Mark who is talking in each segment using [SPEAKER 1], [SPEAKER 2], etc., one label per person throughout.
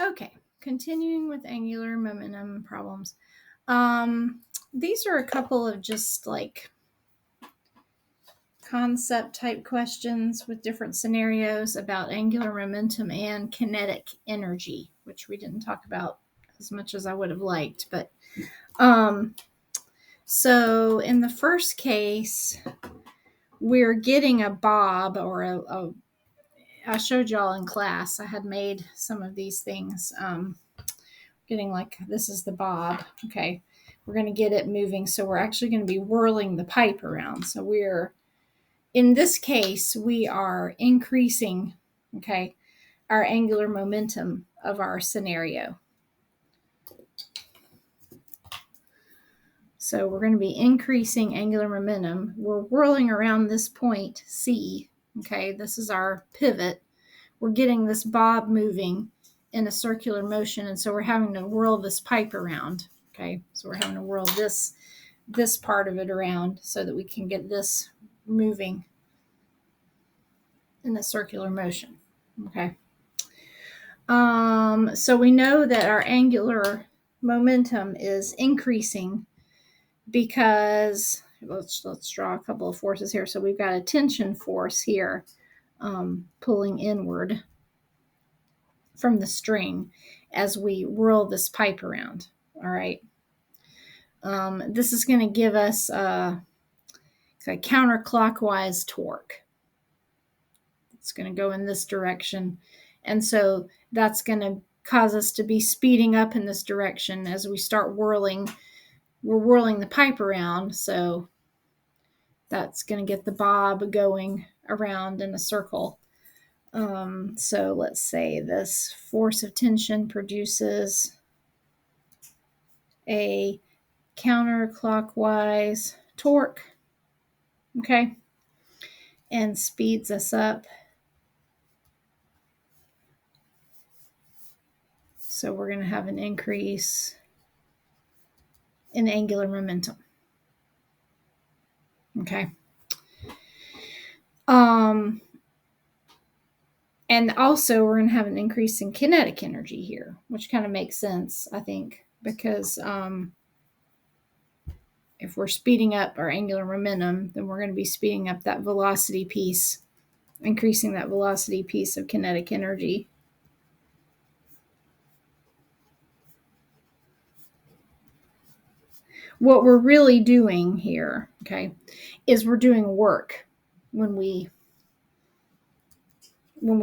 [SPEAKER 1] Okay, continuing with angular momentum problems. These are a couple of just like concept type questions with different scenarios about angular momentum and kinetic energy, which we didn't talk about as much as I would have liked. But so in the first case, we're getting a bob or I showed y'all in class. I had made some of these things. Getting like this is the bob. Okay, we're going to get it moving. So we're actually going to be whirling the pipe around. So we're in this case we are increasing, okay, our angular momentum of our scenario. So we're going to be increasing angular momentum. We're whirling around this point C. Okay, this is our pivot. We're getting this bob moving in a circular motion, and so we're having to whirl this pipe around. Okay, so we're having to whirl this part of it around so that we can get this moving in a circular motion. Okay. So we know that our angular momentum is increasing because let's draw a couple of forces here. So we've got a tension force here pulling inward from the string as we whirl this pipe around. All right. This is going to give us a counterclockwise torque. It's going to go in this direction. And so that's going to cause us to be speeding up in this direction as we start whirling. We're whirling the pipe around. So that's going to get the bob going around in a circle. So let's say this force of tension produces a counterclockwise torque, okay, and speeds us up. So we're going to have an increase in angular momentum. Okay. And also we're going to have an increase in kinetic energy here, which kind of makes sense, I think, because if we're speeding up our angular momentum, then we're going to be speeding up that velocity piece, increasing that velocity piece of kinetic energy. What we're really doing here, okay, is we're doing work when we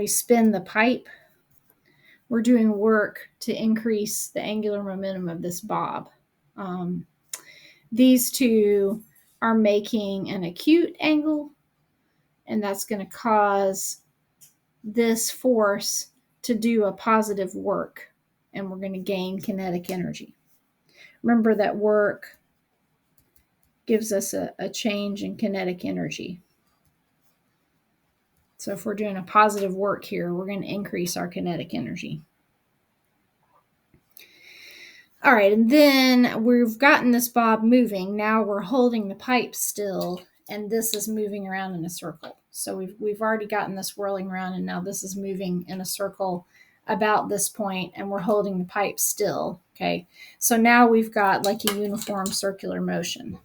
[SPEAKER 1] spin the pipe. We're doing work to increase the angular momentum of this bob. These two are making an acute angle, and that's going to cause this force to do a positive work, and we're going to gain kinetic energy. Remember that work gives us a change in kinetic energy. So if we're doing a positive work here, we're going to increase our kinetic energy. All right, and then we've gotten this bob moving. Now we're holding the pipe still, and this is moving around in a circle. So we've already gotten this whirling around, and now this is moving in a circle about this point, and we're holding the pipe still. Okay, so now we've got like a uniform circular motion.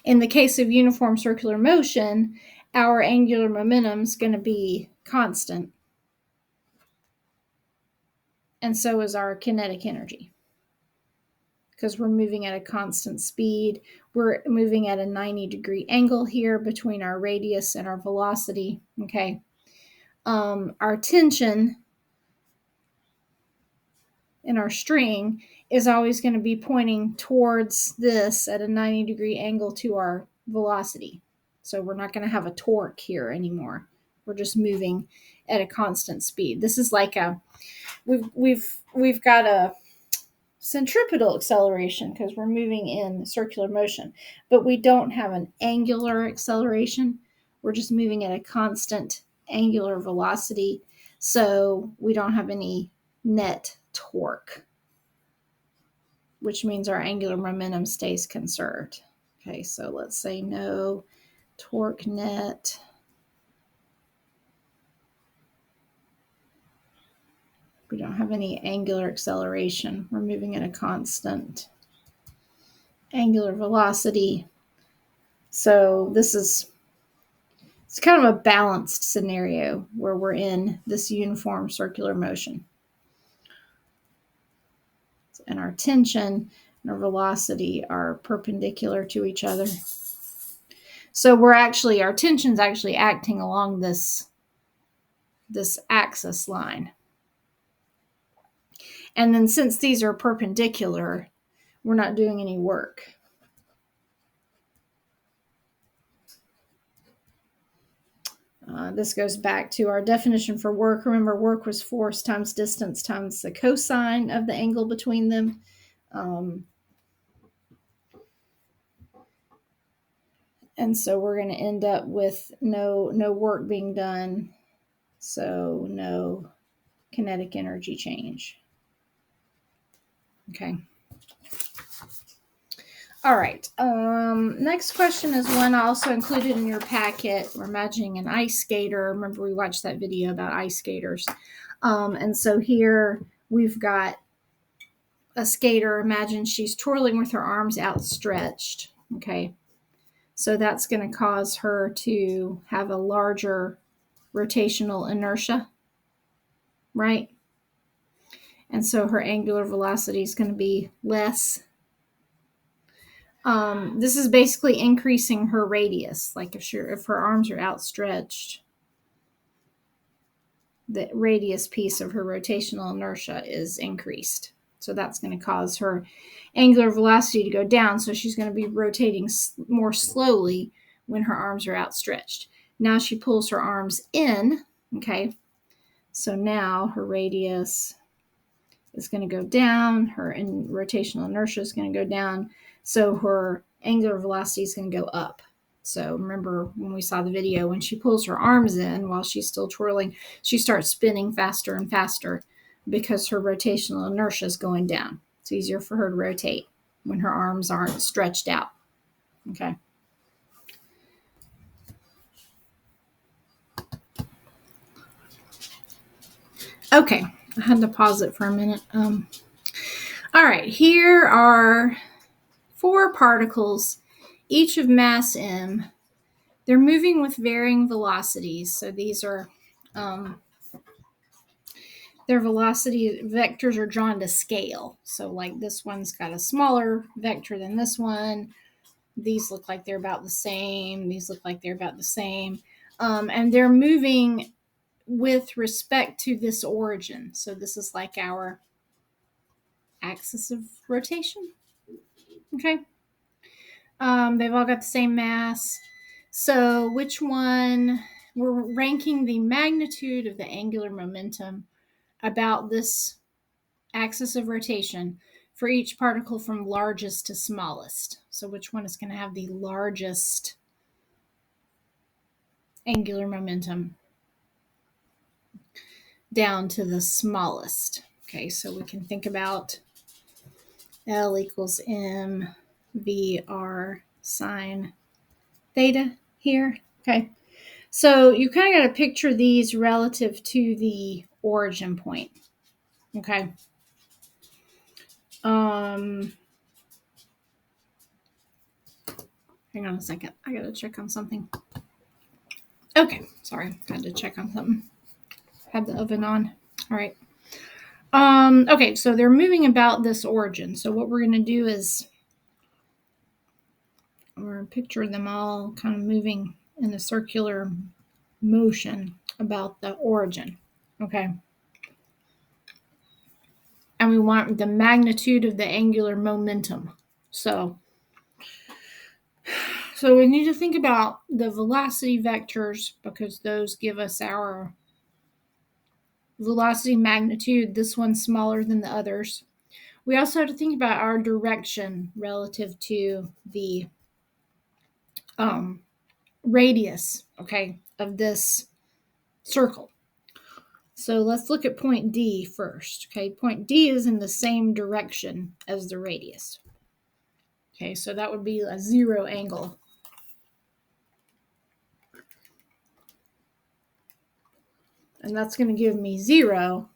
[SPEAKER 1] In the case of uniform circular motion, our angular momentum is going to be constant, and so is our kinetic energy, because we're moving at a constant speed. We're moving at a 90-degree angle here between our radius and our velocity. Okay. Our tension in our string is always going to be pointing towards this at a 90-degree angle to our velocity. So we're not going to have a torque here anymore. We're just moving at a constant speed. This is like we've got a centripetal acceleration because we're moving in circular motion, but we don't have an angular acceleration. We're just moving at a constant angular velocity, so we don't have any net torque, which means our angular momentum stays conserved. Okay, so let's say no torque net. We don't have any angular acceleration. We're moving at a constant angular velocity. So it's kind of a balanced scenario where we're in this uniform circular motion. And our tension and our velocity are perpendicular to each other. So our tension's actually acting along this axis line. And then since these are perpendicular, we're not doing any work. This goes back to our definition for work. Remember, work was force times distance times the cosine of the angle between them. And so we're going to end up with no work being done, so no kinetic energy change. Okay. All right. Next question is one I also included in your packet. We're imagining an ice skater. Remember, we watched that video about ice skaters. And so here we've got a skater. Imagine she's twirling with her arms outstretched. Okay. So that's going to cause her to have a larger rotational inertia, right? And so her angular velocity is going to be less. This is basically increasing her radius. Like if her arms are outstretched, the radius piece of her rotational inertia is increased. So that's going to cause her angular velocity to go down. So she's going to be rotating more slowly when her arms are outstretched. Now she pulls her arms in. Okay. So now her radius is going to go down. Her rotational inertia is going to go down. So her angular velocity is going to go up. So remember when we saw the video, when she pulls her arms in while she's still twirling, she starts spinning faster and faster because her rotational inertia is going down. It's easier for her to rotate when her arms aren't stretched out. Okay. Okay. I had to pause it for a minute. All right. Here are 4 particles, each of mass m. They're moving with varying velocities. So these are their velocity vectors are drawn to scale. So like this one's got a smaller vector than this one. These look like they're about the same. These look like they're about the same. And they're moving with respect to this origin. So this is like our axis of rotation. Okay. They've all got the same mass. So which one, we're ranking the magnitude of the angular momentum about this axis of rotation for each particle from largest to smallest. So which one is going to have the largest angular momentum down to the smallest. Okay, so we can think about L equals M VR sine theta here. Okay, so you kind of got to picture these relative to the origin point. Okay. Hang on a second. I got to check on something. Okay, sorry. Had to check on something. Had the oven on. All right. Okay, so they're moving about this origin. So what we're going to do is we're going to picture them all kind of moving in a circular motion about the origin. Okay. And we want the magnitude of the angular momentum. So we need to think about the velocity vectors because those give us our velocity magnitude. This one's smaller than the others. We also have to think about our direction relative to the radius, okay, of this circle. So let's look at point D first. Okay, point D is in the same direction as the radius. Okay, so that would be a 0 angle. and that's going to give me 0.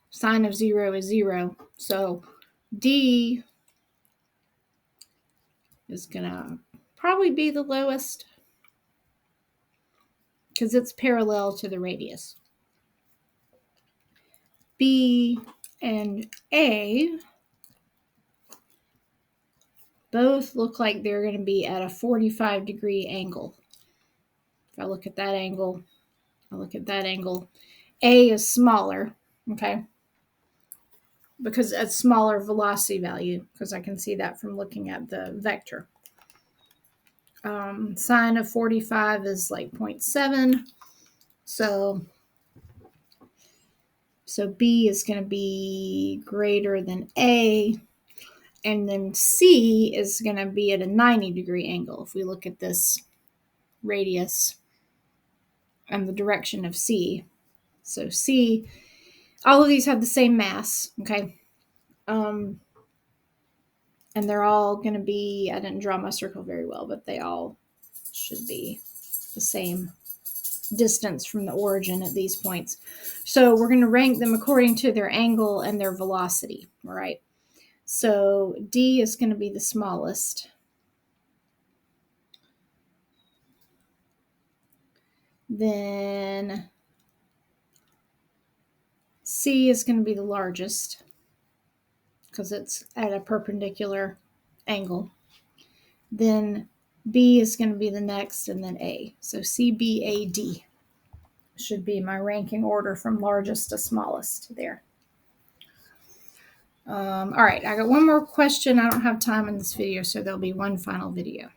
[SPEAKER 1] Sine of 0 is 0. So D is going to probably be the lowest because it's parallel to the radius. B and A both look like they're going to be at a 45-degree angle. If I look at that angle, I look at that angle. A is smaller, okay, because it's smaller velocity value, because I can see that from looking at the vector. Sine of 45 is like 0.7. So B is going to be greater than A. And then C is going to be at a 90-degree angle if we look at this radius and the direction of C. So C, all of these have the same mass, okay? And they're all going to be, I didn't draw my circle very well, but they all should be the same distance from the origin at these points. So we're going to rank them according to their angle and their velocity, all right? So D is going to be the smallest. Then C is going to be the largest because it's at a perpendicular angle. Then B is going to be the next, and then A. So C, B, A, D should be my ranking order from largest to smallest there. All right, I got one more question. I don't have time in this video, so there'll be one final video.